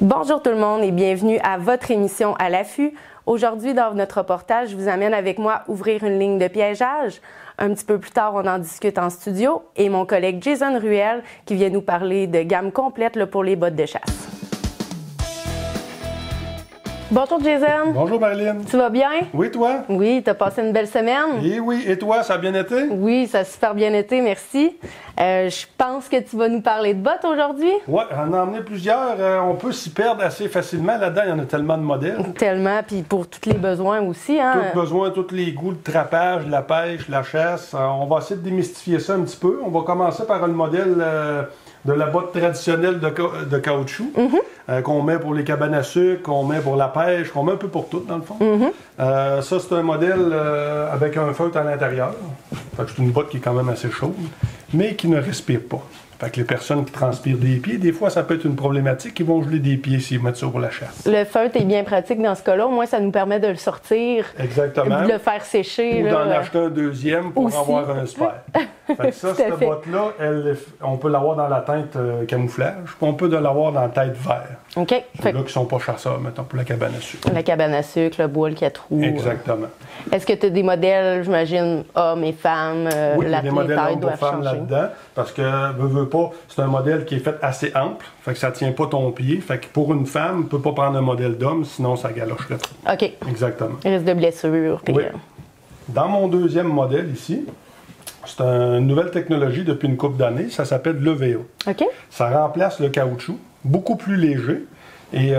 Bonjour tout le monde et bienvenue à votre émission À l'affût. Aujourd'hui, dans notre reportage, je vous amène avec moi ouvrir une ligne de piégeage. Un petit peu plus tard, on en discute en studio et mon collègue Jason Ruel qui vient nous parler de gamme complète pour les bottes de chasse. Bonjour Jason. Bonjour Marilyn. Tu vas bien? Oui, toi? Oui, t'as passé une belle semaine? Et oui, et toi, ça a bien été? Oui, ça a super bien été, merci. Je pense que tu vas nous parler de bottes aujourd'hui? Oui, on en a emmené plusieurs. On peut s'y perdre assez facilement. Là-dedans, il y en a tellement de modèles. Tellement, puis pour tous les besoins aussi. Hein? Tous besoins, tous les goûts, le trapage, la pêche, la chasse. On va essayer de démystifier ça un petit peu. On va commencer par le modèle de la botte traditionnelle de caoutchouc qu'on met pour les cabanes à sucre, qu'on met pour la pêche, qu'on met un peu pour tout, dans le fond. Ça, c'est un modèle avec un feutre à l'intérieur. C'est une botte qui est quand même assez chaude, mais qui ne respire pas. Fait que les personnes qui transpirent des pieds, des fois, ça peut être une problématique. Ils vont geler des pieds s'ils mettent ça pour la chasse. Le feutre est bien pratique dans ce cas-là. Au moins, ça nous permet de le sortir. Exactement. De le faire sécher. Ou d'en acheter un deuxième pour avoir un spare. Fait que ça, cette botte-là, on peut l'avoir dans la teinte camouflage, puis on peut l'avoir dans la tête vert. OK. Ceux-là qui ne sont pas chasseurs, mettons, pour la cabane à sucre. La cabane à sucre, le bois, le 4 roues. Exactement. Est-ce que tu as des modèles, j'imagine, hommes et femmes? Oui, il y a des modèles hommes et femmes là-dedans, parce que, veux pas, c'est un modèle qui est fait assez ample, fait que ça tient pas ton pied. Fait que pour une femme, on ne peut pas prendre un modèle d'homme, sinon ça galocherait trop. OK. Exactement. Risque de blessure. Puis, oui. Dans mon deuxième modèle ici, c'est une nouvelle technologie depuis une couple d'années, ça s'appelle l'EVA. OK. Ça remplace le caoutchouc, beaucoup plus léger et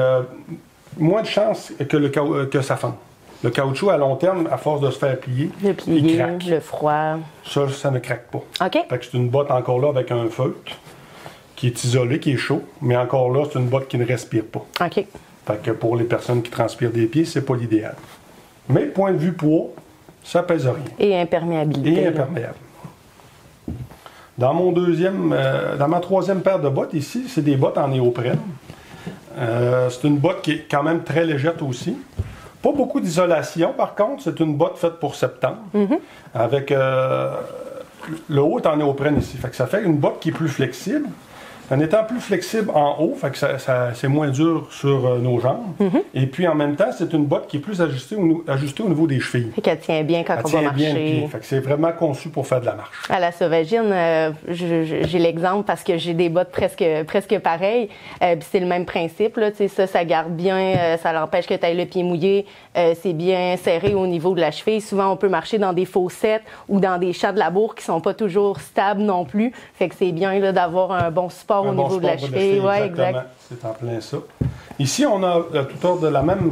moins de chances que ça fende. Le caoutchouc, à long terme, à force de se faire plier, il craque. Le froid. Ça ne craque pas. OK. Fait que c'est une botte encore là avec un feutre qui est isolé, qui est chaud, mais encore là, c'est une botte qui ne respire pas. OK. Fait que pour les personnes qui transpirent des pieds, c'est pas l'idéal. Mais point de vue poids, ça pèse rien. Et imperméabilité. Et imperméable. Dans ma troisième paire de bottes ici, c'est des bottes en néoprène. C'est une botte qui est quand même très légère aussi. Pas beaucoup d'isolation, par contre, c'est une botte faite pour septembre, avec le haut est en néoprène ici. Fait que ça fait une botte qui est plus flexible. En étant plus flexible en haut, fait que c'est moins dur sur nos jambes. Et puis en même temps, c'est une botte qui est plus ajustée au niveau des chevilles. Fait qu'elle tient bien quand on va marcher. Bien le pied. Fait que c'est vraiment conçu pour faire de la marche. À la Sauvagine, j'ai l'exemple parce que j'ai des bottes presque pareilles. Puis c'est le même principe. Là, ça garde bien, ça l'empêche que tu aies le pied mouillé. C'est bien serré au niveau de la cheville. Souvent, on peut marcher dans des fossettes ou dans des champs de labour qui sont pas toujours stables non plus. Fait que c'est bien là, d'avoir un bon support au niveau de la cheville. Oui, exact. C'est en plein ça. Ici, on a tout ordre de la même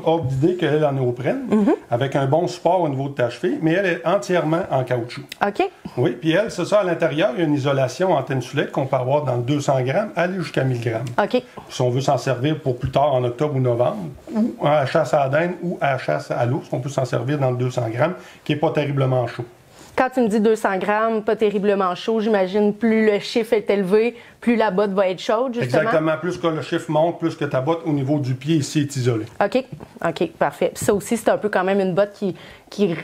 ordre d'idée qu'elle en néoprène, avec un bon support au niveau de ta cheville, mais elle est entièrement en caoutchouc. OK. Oui, puis elle, c'est ça, à l'intérieur, il y a une isolation en tensulette qu'on peut avoir dans 200 grammes, aller jusqu'à 1000 grammes. OK. Si on veut s'en servir pour plus tard, en octobre ou novembre, ou à la chasse à la dinde ou à la chasse à l'ours, on peut s'en servir dans le 200 grammes, qui n'est pas terriblement chaud. Quand tu me dis 200 grammes, pas terriblement chaud, j'imagine plus le chiffre est élevé, plus la botte va être chaude, justement. Exactement. Plus que le chiffre monte, plus que ta botte au niveau du pied ici est isolée. OK, parfait. Puis ça aussi, c'est un peu quand même une botte qui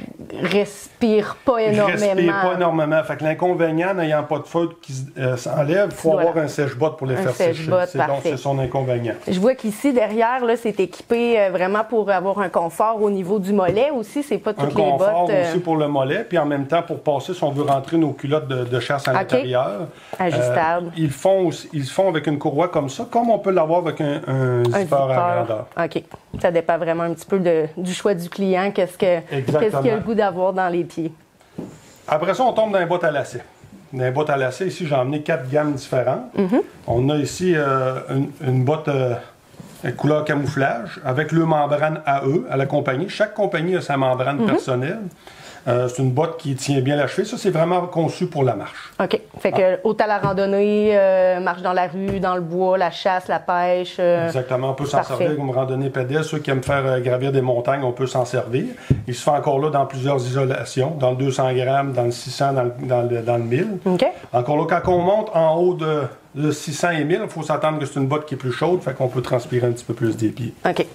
respire pas énormément. Respire pas énormément. Fait que l'inconvénient, n'ayant pas de feutre qui s'enlève, il faut avoir un sèche-botte pour les faire sécher. Donc, c'est son inconvénient. Je vois qu'ici, derrière, là, c'est équipé vraiment pour avoir un confort au niveau du mollet aussi. C'est pas toutes les bottes. Un confort aussi pour le mollet, puis en même temps, pour passer, si on veut rentrer nos culottes de chasse à l'intérieur. Ajustable. Ils font avec une courroie comme ça, comme on peut l'avoir avec un zipper à grandeur. OK. Ça dépend vraiment un petit peu du choix du client, qu'est-ce qu'il a le goût d'avoir dans les pieds. Après ça, on tombe dans les bottes à lacets. Dans les bottes à lacets, ici, j'ai emmené 4 gammes différentes. On a ici une botte couleur camouflage avec le membrane à eux, à la compagnie. Chaque compagnie a sa membrane personnelle. C'est une botte qui tient bien la cheville. Ça, c'est vraiment conçu pour la marche. OK. Fait que autant la randonnée, marche dans la rue, dans le bois, la chasse, la pêche. Exactement. On peut s'en servir comme randonnée pédale. Ceux qui aiment faire gravir des montagnes, on peut s'en servir. Il se fait encore là dans plusieurs isolations, dans le 200 grammes, dans le 600, dans le 1000. OK. Encore là, quand on monte en haut de 600 et 1000, il faut s'attendre que c'est une botte qui est plus chaude, fait qu'on peut transpirer un petit peu plus des pieds. OK.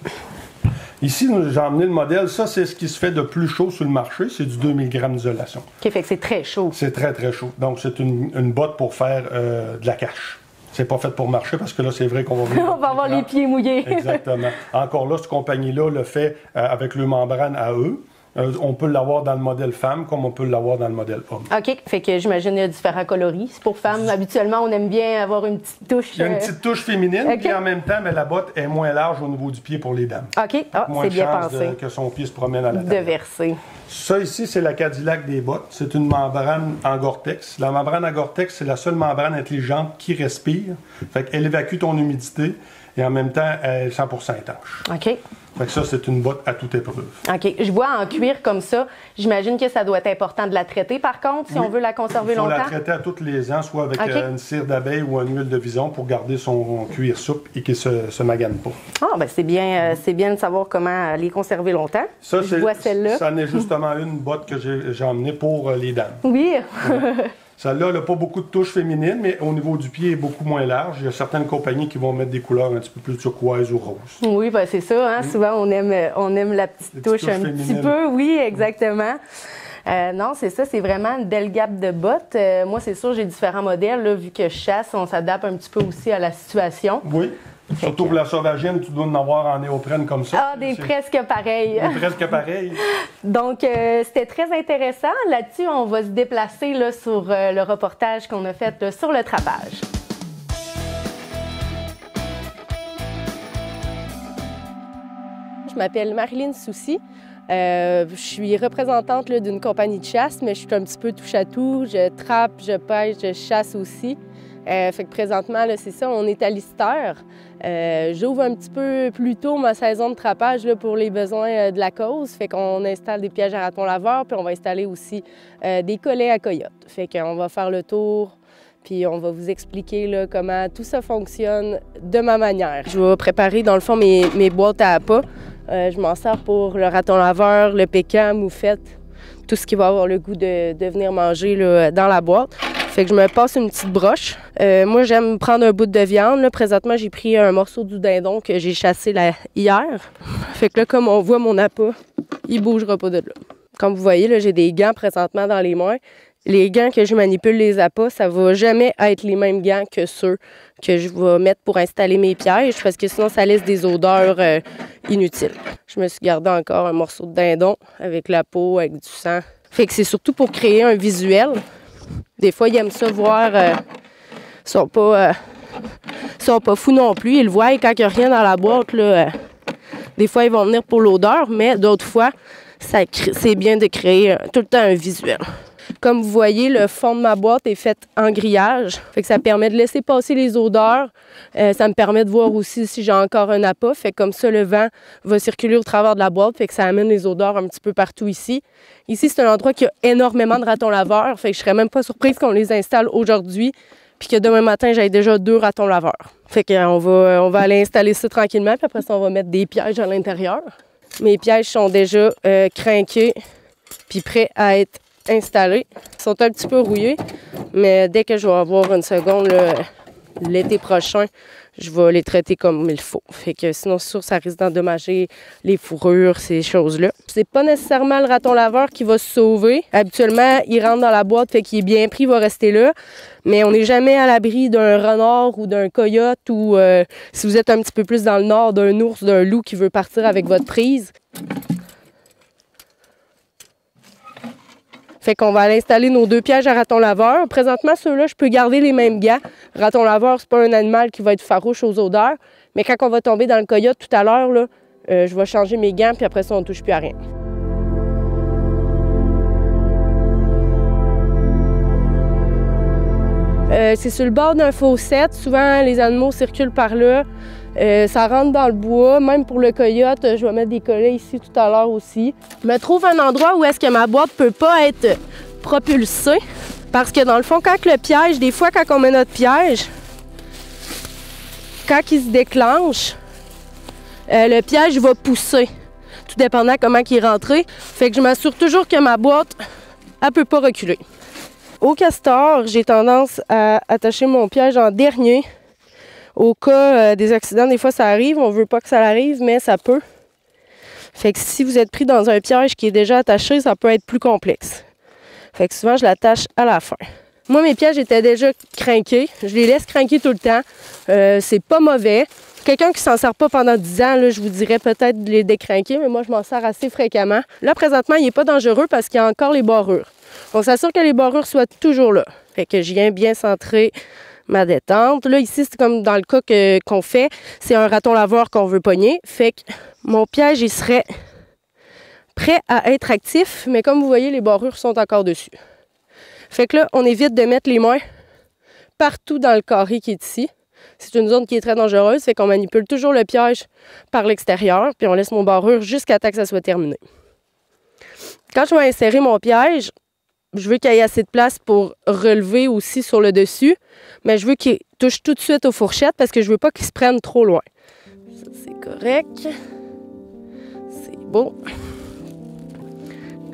Ici, j'ai emmené le modèle. Ça, c'est ce qui se fait de plus chaud sur le marché. C'est du 2000 grammes d'isolation. OK, fait que c'est très chaud. C'est très, très chaud. Donc, c'est une botte pour faire de la cache. c'est pas fait pour marcher parce que là, c'est vrai qu'on va On va avoir les pieds mouillés. Exactement. Encore là, cette compagnie-là le fait avec le membrane à eux. On peut l'avoir dans le modèle femme comme on peut l'avoir dans le modèle homme. OK. Fait que j'imagine qu'il y a différents coloris. Pour femmes, habituellement, on aime bien avoir une petite touche. Il y a une petite touche féminine, OK. puis en même temps, mais la botte est moins large au niveau du pied pour les dames. OK. Ah, Moins c'est de bien chance pensé. que son pied se promène à De l'intérieur. verser. Ça ici, c'est la Cadillac des bottes. C'est une membrane en Gore-Tex. La membrane en Gore-Tex, c'est la seule membrane intelligente qui respire. Fait qu'elle évacue ton humidité et en même temps, elle est 100% étanche. OK. Fait que ça, c'est une botte à toute épreuve. OK. Je vois en cuir comme ça. J'imagine que ça doit être important de la traiter, par contre, si Oui. on veut la conserver Il faut longtemps. la traiter à tous les ans, soit avec OK. une cire d'abeille ou une huile de vison pour garder son cuir souple et qu'il ne se magane pas. Ah, ben c'est bien de savoir comment les conserver longtemps. Ça, Je vois celle-là. Ça en est justement une botte que j'ai emmenée pour les dames. Oui. Celle-là, elle n'a pas beaucoup de touches féminines, mais au niveau du pied, elle est beaucoup moins large. Il y a certaines compagnies qui vont mettre des couleurs un petit peu plus turquoise ou rose. Oui, ben c'est ça. Hein? Souvent, on aime la petite touche un petit peu. Oui, exactement. Non, c'est ça. C'est vraiment une belle gamme de bottes. Moi, c'est sûr, j'ai différents modèles. Là, vu que je chasse, on s'adapte un petit peu aussi à la situation. Oui. Surtout pour la sauvagine, tu dois en avoir en néoprène comme ça. Ah, des presque pareils. Des presque pareil. Donc, c'était très intéressant. Là-dessus, on va se déplacer là, sur le reportage qu'on a fait là, sur le trapage. Je m'appelle Marilyn Soucy. Je suis représentante d'une compagnie de chasse, mais je suis un petit peu touche-à-tout. Je trappe, je pêche, je chasse aussi. Fait que présentement, c'est ça, on est à Lister. J'ouvre un petit peu plus tôt ma saison de trapage là, pour les besoins de la cause. Fait qu'on installe des pièges à ratons laveurs, puis on va installer aussi des collets à coyotes. Fait qu'on va faire le tour, puis on va vous expliquer là, comment tout ça fonctionne de ma manière. Je vais préparer dans le fond mes boîtes à appât. Je m'en sers pour le raton laveur, le pécan, moufette, tout ce qui va avoir le goût de venir manger là, dans la boîte. Fait que je me passe une petite broche. Moi, j'aime prendre un bout de viande. Là, présentement, j'ai pris un morceau du dindon que j'ai chassé hier. Fait que là, comme on voit mon appât, il ne bougera pas de là. Comme vous voyez, là, j'ai des gants présentement dans les mains. Les gants que je manipule les appâts, ça ne va jamais être les mêmes gants que ceux que je vais mettre pour installer mes pièges parce que sinon, ça laisse des odeurs inutiles. Je me suis gardé encore un morceau de dindon avec la peau, avec du sang. Fait que c'est surtout pour créer un visuel. Des fois, ils aiment ça voir. Ils sont pas fous non plus. Ils le voient quand il n'y a rien dans la boîte. Là, des fois, ils vont venir pour l'odeur, mais d'autres fois, c'est bien de créer tout le temps un visuel. Comme vous voyez, le fond de ma boîte est fait en grillage. Fait que ça permet de laisser passer les odeurs. Ça me permet de voir aussi si j'ai encore un appât. Fait que comme ça, le vent va circuler au travers de la boîte. Fait que ça amène les odeurs un petit peu partout ici. Ici, c'est un endroit qui a énormément de ratons laveurs. Fait que je serais même pas surprise qu'on les installe aujourd'hui. Puis que demain matin, j'aille déjà 2 ratons laveurs. Fait qu'on va aller installer ça tranquillement. Puis après ça, on va mettre des pièges à l'intérieur. Mes pièges sont déjà crinqués puis prêts à être installés. Ils sont un petit peu rouillés, mais dès que je vais avoir une seconde, l'été prochain, je vais les traiter comme il faut. Fait que sinon, c'est sûr, ça risque d'endommager les fourrures, ces choses-là. C'est pas nécessairement le raton laveur qui va se sauver. Habituellement, il rentre dans la boîte, fait qu'il est bien pris, il va rester là. Mais on n'est jamais à l'abri d'un renard ou d'un coyote ou, si vous êtes un petit peu plus dans le nord, d'un ours, d'un loup qui veut partir avec votre prise. Fait qu'on va aller installer nos 2 pièges à raton laveur. Présentement, ceux-là, je peux garder les mêmes gants. Raton laveur, c'est pas un animal qui va être farouche aux odeurs. Mais quand on va tomber dans le coyote tout à l'heure, là, je vais changer mes gants, puis après ça, on ne touche plus à rien. C'est sur le bord d'un fossette. Souvent, les animaux circulent par là. Ça rentre dans le bois. Même pour le coyote, je vais mettre des collets ici tout à l'heure aussi. Je me trouve un endroit où est-ce que ma boîte peut pas être propulsée. Parce que dans le fond, quand le piège, des fois quand on met notre piège, quand il se déclenche, le piège va pousser. Tout dépendant comment il est rentré. Fait que je m'assure toujours que ma boîte, elle peut pas reculer. Au castor, j'ai tendance à attacher mon piège en dernier. Au cas des accidents, des fois ça arrive, on veut pas que ça arrive, mais ça peut. Fait que si vous êtes pris dans un piège qui est déjà attaché, ça peut être plus complexe. Fait que souvent, je l'attache à la fin. Moi, mes pièges étaient déjà crinqués. Je les laisse crinquer tout le temps. C'est pas mauvais. Quelqu'un qui s'en sert pas pendant 10 ans, là, je vous dirais peut-être de les décrinquer, mais moi, je m'en sers assez fréquemment. Là, présentement, il n'est pas dangereux parce qu'il y a encore les barrures. On s'assure que les barrures soient toujours là. Fait que je viens bien centrer ma détente. Là, ici, c'est comme dans le cas qu'on fait, c'est un raton laveur qu'on veut pogner. Fait que mon piège, il serait prêt à être actif, mais comme vous voyez, les barrures sont encore dessus. Fait que là, on évite de mettre les mains partout dans le carré qui est ici. C'est une zone qui est très dangereuse, fait qu'on manipule toujours le piège par l'extérieur, puis on laisse mon barrure jusqu'à temps que ça soit terminé. Quand je vais insérer mon piège, je veux qu'il y ait assez de place pour relever aussi sur le dessus, mais je veux qu'il touche tout de suite aux fourchettes parce que je veux pas qu'il se prenne trop loin. Ça, c'est correct. C'est beau.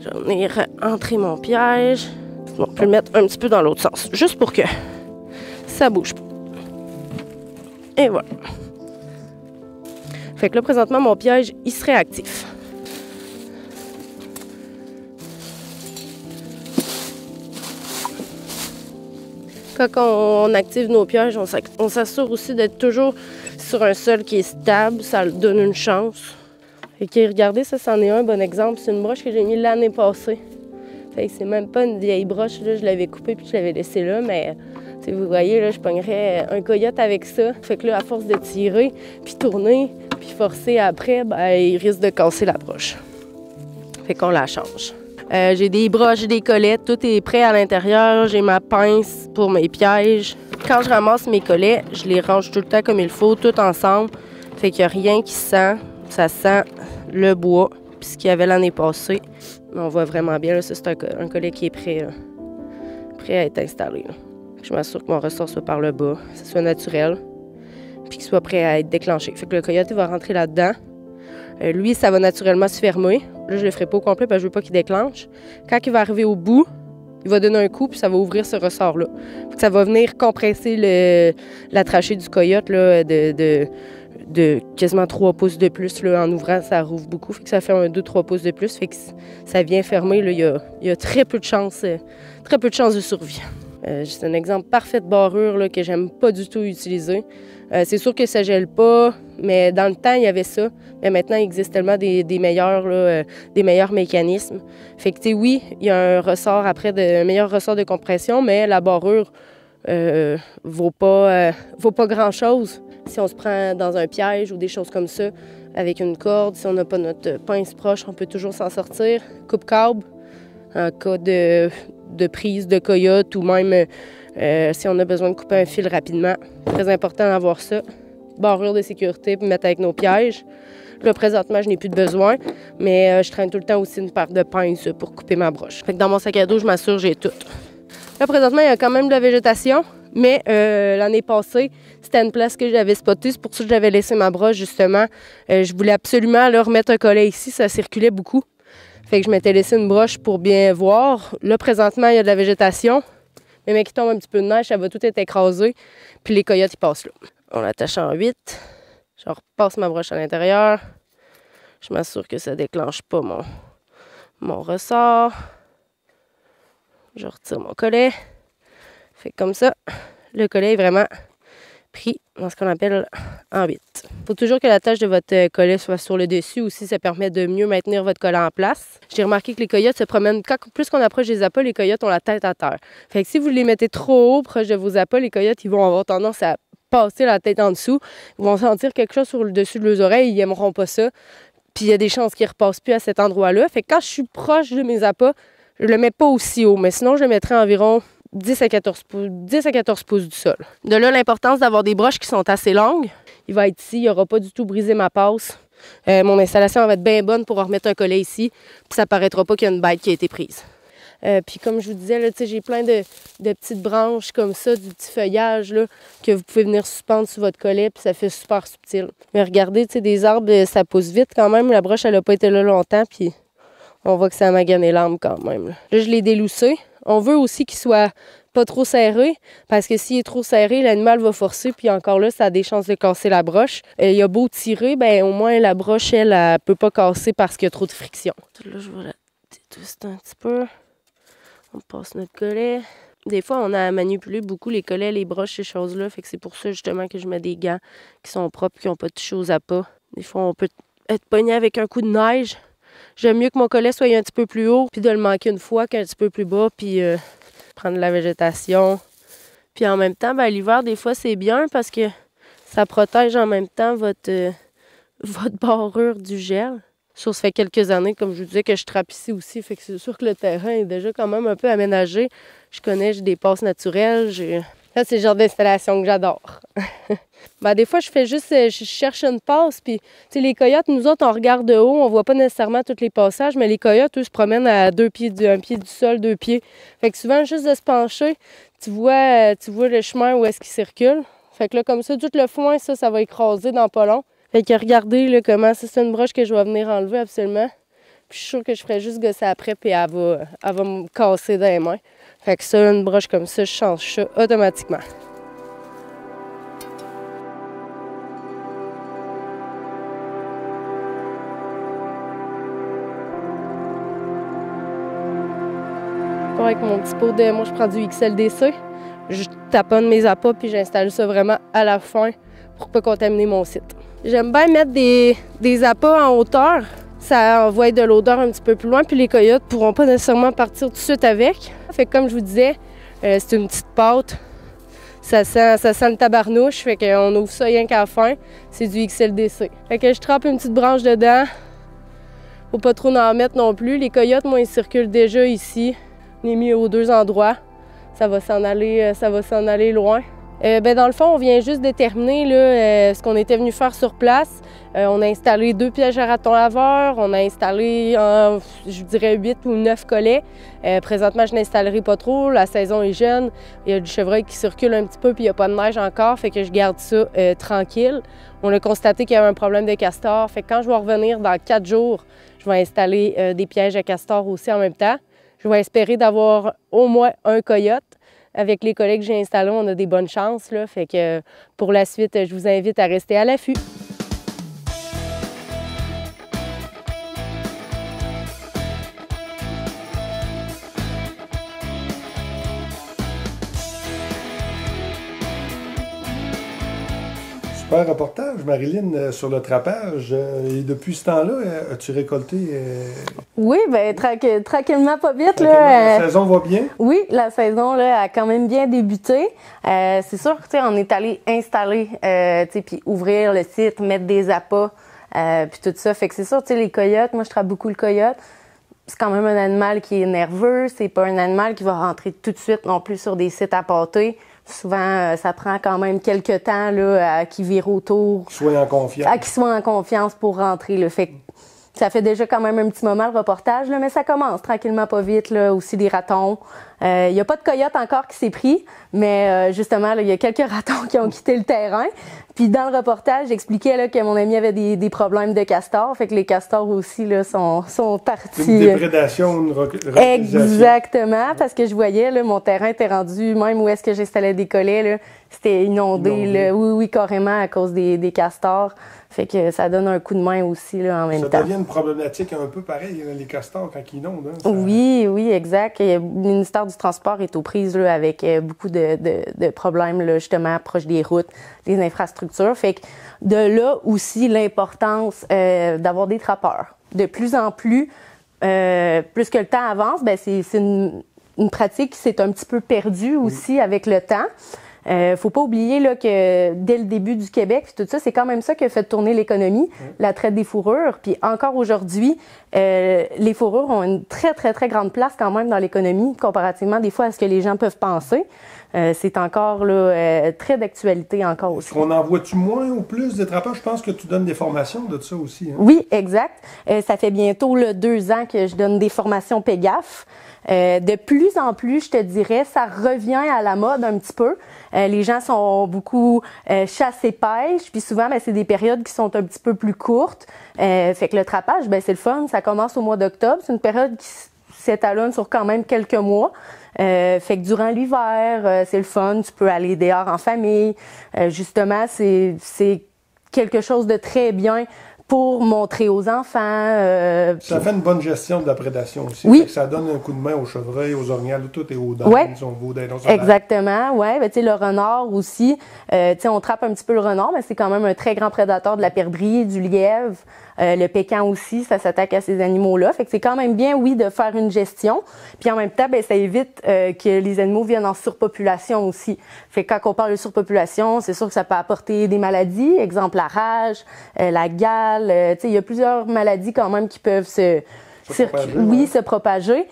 Je vais venir entrer mon piège. On peut le mettre un petit peu dans l'autre sens, juste pour que ça bouge pas. Et voilà. Fait que là, présentement, mon piège, il serait actif. Quand on active nos pièges, on s'assure aussi d'être toujours sur un sol qui est stable. Ça donne une chance. Et que, regardez, ça, c'en est un bon exemple. C'est une broche que j'ai mis l'année passée. Fait que c'est même pas une vieille broche. Là, je l'avais coupée puis je l'avais laissée là, mais... vous voyez, là, je pognerais un coyote avec ça. Fait que là, à force de tirer, puis tourner, puis forcer après, ben, il risque de casser la broche. Fait qu'on la change. J'ai des broches, des collets, tout est prêt à l'intérieur. J'ai ma pince pour mes pièges. Quand je ramasse mes collets, je les range tout le temps comme il faut, tout ensemble. Fait qu'il n'y a rien qui sent. Ça sent le bois, puis ce qu'il y avait l'année passée. On voit vraiment bien, là, ça, c'est un collet qui est prêt à être installé. Là. Je m'assure que mon ressort soit par le bas, que ce soit naturel, puis qu'il soit prêt à être déclenché. Fait que le coyote, il va rentrer là-dedans. Lui, ça va naturellement se fermer. Là, je le ferai pas au complet parce que je veux pas qu'il déclenche. Quand il va arriver au bout, il va donner un coup, puis ça va ouvrir ce ressort-là. Ça va venir compresser la trachée du coyote là, de quasiment 3 pouces de plus. Là, en ouvrant, ça rouvre beaucoup. Fait que ça fait un 2-3 pouces de plus. Fait que ça vient fermer. Là, il y a très peu de chance de survie. C'est un exemple parfait de barrure là, que j'aime pas du tout utiliser. C'est sûr que ça gèle pas, mais dans le temps, il y avait ça. Mais maintenant, il existe tellement des meilleurs mécanismes. Fait que, oui, il y a un meilleur ressort de compression, mais la barrure vaut pas grand-chose. Si on se prend dans un piège ou des choses comme ça, avec une corde, si on n'a pas notre pince proche, on peut toujours s'en sortir. Coupe-câble, en cas de prise de coyote ou même si on a besoin de couper un fil rapidement. Très important d'avoir ça. Barrure de sécurité pour mettre avec nos pièges. Là, présentement, je n'ai plus de besoin, mais je traîne tout le temps aussi une paire de pinces pour couper ma broche. Fait que dans mon sac à dos, je m'assure que j'ai tout. Là, présentement, il y a quand même de la végétation, mais l'année passée, c'était une place que j'avais spotée. C'est pour ça que j'avais laissé ma broche, justement. Je voulais absolument leur remettre un collet ici. Ça circulait beaucoup. Fait que je m'étais laissé une broche pour bien voir. Là, présentement, il y a de la végétation. Mais mec, il tombe un petit peu de neige, ça va tout être écrasé. Puis les coyotes, ils passent là. On l'attache en 8. Je repasse ma broche à l'intérieur. Je m'assure que ça ne déclenche pas mon ressort. Je retire mon collet. Fait comme ça, le collet est vraiment pris dans ce qu'on appelle en 8. Il faut toujours que la tâche de votre collet soit sur le dessus aussi. Ça permet de mieux maintenir votre collet en place. J'ai remarqué que les coyotes se promènent, plus qu'on approche des appâts, les coyotes ont la tête à terre. Fait que si vous les mettez trop haut, proche de vos appâts, les coyotes, ils vont avoir tendance à passer la tête en dessous. Ils vont sentir quelque chose sur le dessus de leurs oreilles, ils n'aimeront pas ça. Puis il y a des chances qu'ils ne repassent plus à cet endroit-là. Fait que quand je suis proche de mes appâts, je ne le mets pas aussi haut, mais sinon je le mettrais environ 10 à 14 pouces du sol. De là, l'importance d'avoir des broches qui sont assez longues. Il va être ici, il n'aura pas du tout brisé ma passe. Mon installation va être bien bonne pour remettre un collet ici, puis ça ne paraîtra pas qu'il y a une bête qui a été prise. Puis comme je vous disais, là, j'ai plein de petites branches comme ça, du petit feuillage là, que vous pouvez venir suspendre sur votre collet, puis ça fait super subtil. Mais regardez, des arbres, ça pousse vite quand même. La broche, elle n'a pas été là longtemps, puis on voit que ça a magané l'âme quand même. Là, je l'ai déloussé. On veut aussi qu'il soit pas trop serré, parce que s'il est trop serré, l'animal va forcer, puis encore là, ça a des chances de casser la broche. Il a beau tirer, ben au moins la broche, elle peut pas casser parce qu'il y a trop de friction. Là, je vais la détwister un petit peu. On passe notre collet. Des fois, on a manipulé beaucoup les collets, les broches, ces choses-là. Fait que c'est pour ça, justement, que je mets des gants qui sont propres, qui n'ont pas touché aux appâts. Des fois, on peut être pogné avec un coup de neige. J'aime mieux que mon collet soit un petit peu plus haut, puis de le manquer une fois qu'un petit peu plus bas, puis prendre de la végétation. Puis en même temps, l'hiver, des fois, c'est bien parce que ça protège en même temps votre barrure du gel. Ça fait quelques années, comme je vous disais, que je trappe ici aussi. Fait que c'est sûr que le terrain est déjà quand même un peu aménagé. J'ai des passes naturelles. Ça, c'est le genre d'installation que j'adore. Des fois, je cherche une passe. Puis, les coyotes, nous autres, on regarde de haut. On voit pas nécessairement tous les passages, mais les coyotes, eux, se promènent à un pied du sol, 2 pieds. Fait que souvent, juste de se pencher, tu vois le chemin où est-ce qu'ils circulent. Fait que là, comme ça, tout le foin, ça va écraser dans pas long. Fait que regardez là, comment c'est une broche que je vais venir enlever absolument. Puis je suis sûre que je ferai juste gosser après, puis elle va me casser dans les mains. Fait que ça, une broche comme ça, je change ça automatiquement. Avec mon petit pot moi je prends du XLDC. Je taponne mes appâts, puis j'installe ça vraiment à la fin pour pas contaminer mon site. J'aime bien mettre des appâts en hauteur. Ça envoie de l'odeur un petit peu plus loin, puis les coyotes ne pourront pas nécessairement partir tout de suite avec. Fait que comme je vous disais, c'est une petite pâte. Ça sent le tabarnouche, fait qu'on ouvre ça rien qu'à la fin. C'est du XLDC. Fait que je trempe une petite branche dedans. Faut pas trop en mettre non plus. Les coyotes, moi, ils circulent déjà ici. On est mis aux 2 endroits. Ça va s'en aller loin. Dans le fond, on vient juste déterminer là, ce qu'on était venu faire sur place. On a installé 2 pièges à ratons laveurs. On a installé, je dirais, 8 ou 9 collets. Présentement, je n'installerai pas trop. La saison est jeune. Il y a du chevreuil qui circule un petit peu, puis il n'y a pas de neige encore. Fait que je garde ça tranquille. On a constaté qu'il y avait un problème de castor. Fait que quand je vais revenir dans 4 jours, je vais installer des pièges à castor aussi en même temps. Je vais espérer d'avoir au moins un coyote. Avec les collègues que j'ai installés, on a des bonnes chances. Là. Fait que pour la suite, je vous invite à rester à l'affût. Super reportage, Marilyn, sur le trappage. Et depuis ce temps-là, as-tu récolté? Oui, tranquillement, pas vite. Tranquillement, la saison va bien? Oui, la saison là, a quand même bien débuté. C'est sûr on est allé installer, puis ouvrir le site, mettre des appâts, puis tout ça. Fait que c'est sûr, les coyotes, moi je trappe beaucoup le coyote. C'est quand même un animal qui est nerveux. C'est pas un animal qui va rentrer tout de suite non plus sur des sites appâtés. Souvent, ça prend quand même quelques temps là, à qu'ils virent autour. Qu'ils soient en confiance. À qu'ils soient en confiance pour rentrer. Là. Fait que ça fait déjà quand même un petit moment le reportage, là, mais ça commence tranquillement pas vite. Là, aussi des ratons. Il n'y a pas de coyote encore qui s'est pris, mais justement, il y a quelques ratons qui ont quitté le terrain. Puis dans le reportage, j'expliquais là, que mon ami avait des problèmes de castors. Fait que les castors aussi là, sont partis. Une déprédation, une recolonisation. Exactement, parce que je voyais, là, mon terrain était rendu, même où est-ce que j'installais des collets, là, c'était inondé. Là, oui, carrément, à cause des castors. Fait que ça donne un coup de main aussi là, en même temps. Ça devient une problématique un peu pareille, les castors, quand ils inondent. Hein, ça... Oui, exact. Le ministère du Transport est aux prises là, avec beaucoup de problèmes là, justement proche des routes, des infrastructures. Fait que de là aussi l'importance d'avoir des trappeurs. De plus en plus, plus que le temps avance, c'est une pratique qui s'est un petit peu perdue aussi avec le temps. Faut pas oublier là, que dès le début du Québec, puis tout ça, c'est quand même ça qui a fait tourner l'économie, la traite des fourrures. Puis encore aujourd'hui, les fourrures ont une très, très, très grande place quand même dans l'économie, comparativement des fois à ce que les gens peuvent penser. C'est encore là, très d'actualité encore aussi. Qu'on en voit-tu moins ou plus des trappeurs? Je pense que tu donnes des formations de ça aussi. Hein? Oui, exact. Ça fait bientôt là, 2 ans que je donne des formations PEGAF. De plus en plus, je te dirais, ça revient à la mode un petit peu. Les gens sont beaucoup chasse et pêche, puis souvent, c'est des périodes qui sont un petit peu plus courtes. Fait que le trappage, c'est le fun. Ça commence au mois d'octobre. C'est une période qui s'étalonne sur quand même quelques mois. Fait que durant l'hiver, c'est le fun. Tu peux aller dehors en famille. Justement, c'est quelque chose de très bien pour montrer aux enfants. Ça fait une bonne gestion de la prédation aussi. Oui. Fait que ça donne un coup de main aux chevreuils, aux orignales, tout est aux dents. Ouais. Ils ont beau dindons sur la- Exactement, ouais. Ben, tu sais, le renard aussi, tu sais, on trappe un petit peu le renard, mais c'est quand même un très grand prédateur de la perdrix, du lièvre. Le pécan aussi, ça s'attaque à ces animaux-là. Fait que c'est quand même bien, oui, de faire une gestion. Puis en même temps, ben, ça évite que les animaux viennent en surpopulation aussi. Fait que quand on parle de surpopulation, c'est sûr que ça peut apporter des maladies, exemple la rage, la gale. Tu sais, il y a plusieurs maladies quand même qui peuvent se propager.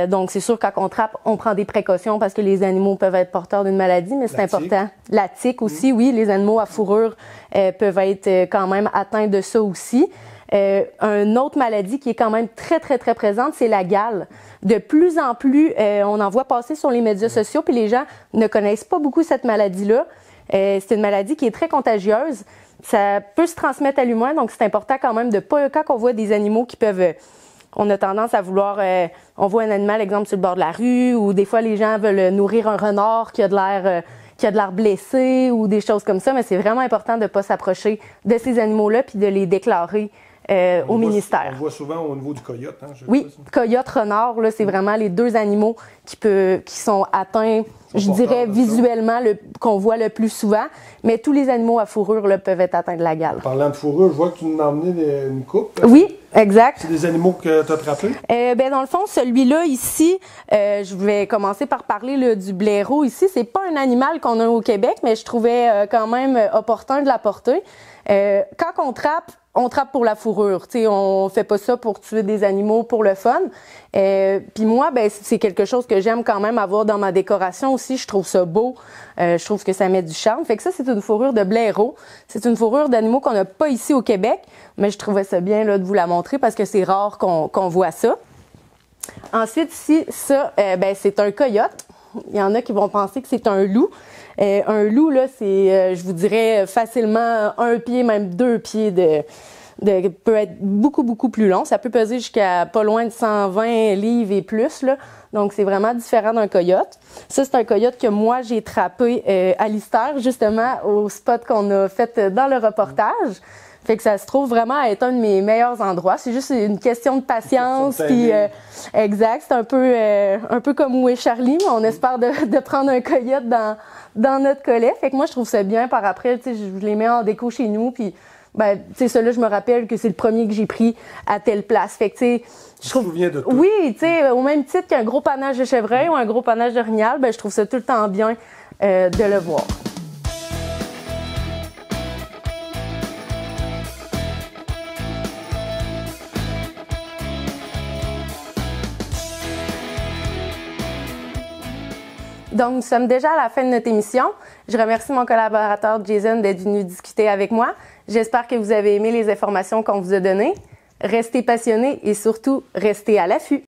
Donc, c'est sûr, quand on trappe, on prend des précautions parce que les animaux peuvent être porteurs d'une maladie, mais c'est important. La tique aussi, oui, les animaux à fourrure peuvent être quand même atteints de ça aussi. Une autre maladie qui est quand même très, très, très présente, c'est la gale. De plus en plus, on en voit passer sur les médias sociaux, puis les gens ne connaissent pas beaucoup cette maladie-là. C'est une maladie qui est très contagieuse. Ça peut se transmettre à l'humain, donc c'est important quand même de pas, quand on voit des animaux qui peuvent... on a tendance à vouloir... on voit un animal, exemple, sur le bord de la rue, ou des fois, les gens veulent nourrir un renard qui a de l'air blessé, ou des choses comme ça, mais c'est vraiment important de ne pas s'approcher de ces animaux-là puis de les déclarer au ministère. On le voit souvent au niveau du coyote. Hein, oui, coyote, renard, là, c'est vraiment les deux animaux qui sont atteints, je dirais, visuellement, qu'on voit le plus souvent. Mais tous les animaux à fourrure là, peuvent être atteints de la gale. Parlant de fourrure, je vois que tu nous as emmené une coupe. Oui, exact. C'est des animaux que tu as attrapés? Ben, dans le fond, celui-là ici, je vais commencer par parler là, du blaireau ici. C'est pas un animal qu'on a au Québec, mais je trouvais quand même opportun de l'apporter. Quand on trappe pour la fourrure. Tu sais, on fait pas ça pour tuer des animaux pour le fun. Puis moi, ben c'est quelque chose que j'aime quand même avoir dans ma décoration aussi. Je trouve ça beau. Je trouve que ça met du charme. Fait que ça, c'est une fourrure de blaireau. C'est une fourrure d'animaux qu'on n'a pas ici au Québec, mais je trouvais ça bien là, de vous la montrer parce que c'est rare qu'on voit ça. Ensuite, ici, ça, ben c'est un coyote. Il y en a qui vont penser que c'est un loup. Un loup, là, c'est, je vous dirais, facilement 1 pied, même 2 pieds peut être beaucoup, beaucoup plus long. Ça peut peser jusqu'à pas loin de 120 livres et plus, là. Donc, c'est vraiment différent d'un coyote. Ça, c'est un coyote que moi, j'ai trappé à l'Istère, justement, au spot qu'on a fait dans le reportage. Fait que ça se trouve vraiment à être un de mes meilleurs endroits. C'est juste une question de patience. Puis, exact. C'est un peu comme où est Charlie, mais on espère de prendre un coyote dans notre collet. Fait que moi, je trouve ça bien. Par après, tu sais, je les mets en déco chez nous. Puis, ben, tu sais, celui-là, je me rappelle que c'est le premier que j'ai pris à telle place. Fait que, tu sais, je trouve. De tout. Oui, tu sais, au même titre qu'un gros panache de chevreuil ou un gros panache d'orignal, ben, je trouve ça tout le temps bien de le voir. Donc, nous sommes déjà à la fin de notre émission. Je remercie mon collaborateur Jason d'être venu discuter avec moi. J'espère que vous avez aimé les informations qu'on vous a données. Restez passionnés et surtout, restez à l'affût.